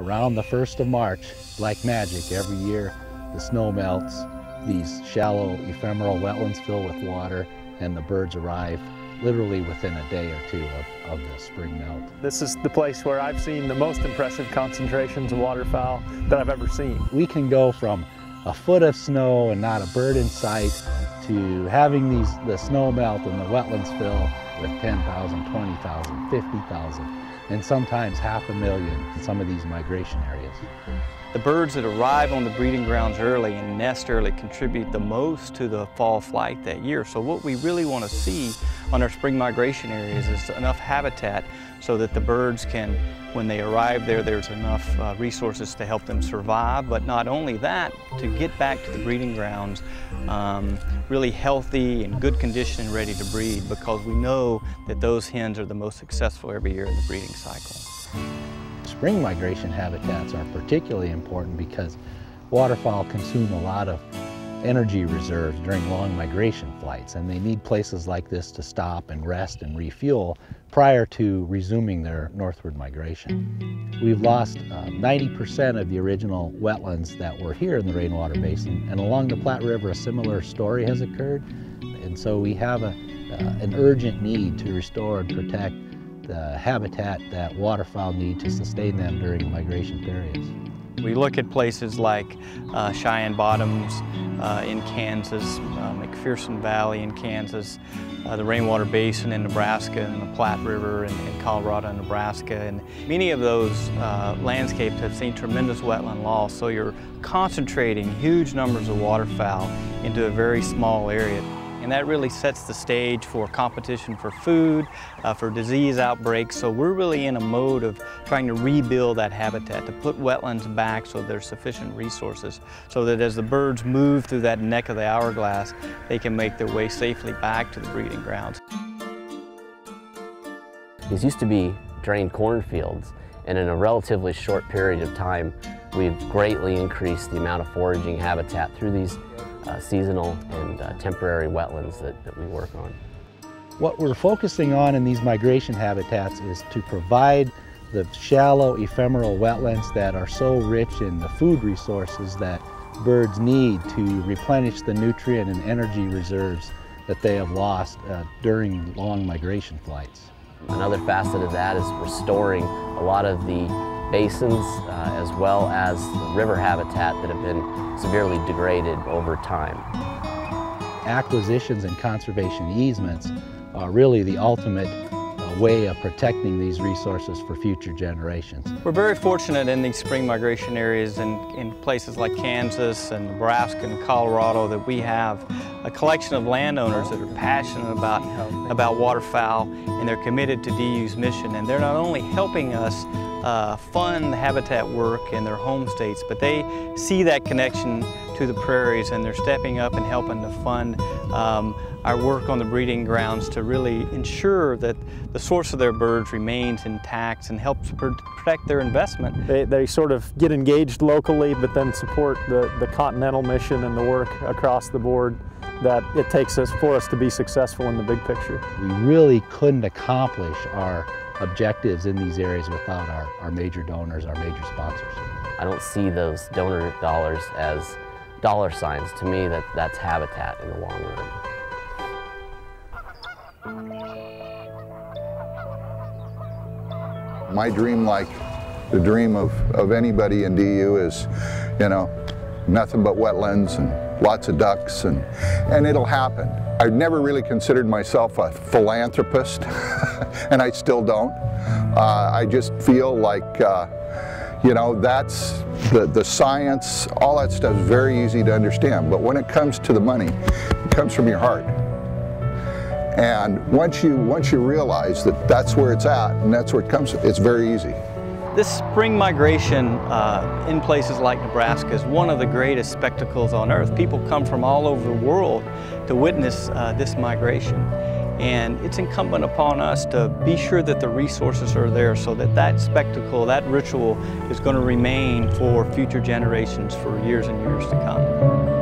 Around the 1st of March, like magic, every year the snow melts, these shallow ephemeral wetlands fill with water, and the birds arrive literally within a day or two of the spring melt. This is the place where I've seen the most impressive concentrations of waterfowl that I've ever seen. We can go from a foot of snow and not a bird in sight to having the snow melt and the wetlands fill with 10,000, 20,000, 50,000, and sometimes 500,000 in some of these migration areas. The birds that arrive on the breeding grounds early and nest early contribute the most to the fall flight that year. So what we really want to see on our spring migration areas is enough habitat so that the birds can, when they arrive there, there's enough resources to help them survive. But not only that, to get back to the breeding grounds really healthy and good condition and ready to breed, because we know that those hens are the most successful every year in the breeding cycle. Spring migration habitats are particularly important because waterfowl consume a lot of energy reserves during long migration flights, and they need places like this to stop and rest and refuel prior to resuming their northward migration. We've lost 90% of the original wetlands that were here in the rainwater basin, and along the Platte River a similar story has occurred, and so we have an urgent need to restore and protect the habitat that waterfowl need to sustain them during migration periods. We look at places like Cheyenne Bottoms in Kansas, McPherson Valley in Kansas, the Rainwater Basin in Nebraska, and the Platte River in Colorado and Nebraska. And many of those landscapes have seen tremendous wetland loss, so you're concentrating huge numbers of waterfowl into a very small area. And that really sets the stage for competition for food, for disease outbreaks. So we're really in a mode of trying to rebuild that habitat, to put wetlands back so there's sufficient resources, so that as the birds move through that neck of the hourglass, they can make their way safely back to the breeding grounds. These used to be drained cornfields, and in a relatively short period of time, we've greatly increased the amount of foraging habitat through these seasonal and temporary wetlands that we work on. What we're focusing on in these migration habitats is to provide the shallow ephemeral wetlands that are so rich in the food resources that birds need to replenish the nutrient and energy reserves that they have lost during long migration flights. Another facet of that is restoring a lot of the basins as well as the river habitat that have been severely degraded over time. Acquisitions and conservation easements are really the ultimate way of protecting these resources for future generations. We're very fortunate in these spring migration areas in places like Kansas and Nebraska and Colorado that we have a collection of landowners that are passionate about waterfowl, and they're committed to DU's mission. And they're not only helping us fund habitat work in their home states, but they see that connection to the prairies, and they're stepping up and helping to fund our work on the breeding grounds to really ensure that the source of their birds remains intact and helps protect their investment. They sort of get engaged locally, but then support the continental mission and the work across the board that it takes for us to be successful in the big picture. We really couldn't accomplish our objectives in these areas without our major donors, our major sponsors. I don't see those donor dollars as dollar signs. To me, that's habitat in the long run. My dream, like the dream of anybody in DU, is, you know, nothing but wetlands and lots of ducks, and it'll happen. I've never really considered myself a philanthropist, and I still don't. I just feel like, you know, that's the science, all that stuff is very easy to understand, but when it comes to the money, it comes from your heart. And once you realize that that's where it's at and that's where it comes, it's very easy. This spring migration in places like Nebraska is one of the greatest spectacles on earth. People come from all over the world to witness this migration. And it's incumbent upon us to be sure that the resources are there so that that spectacle, that ritual is going to remain for future generations for years and years to come.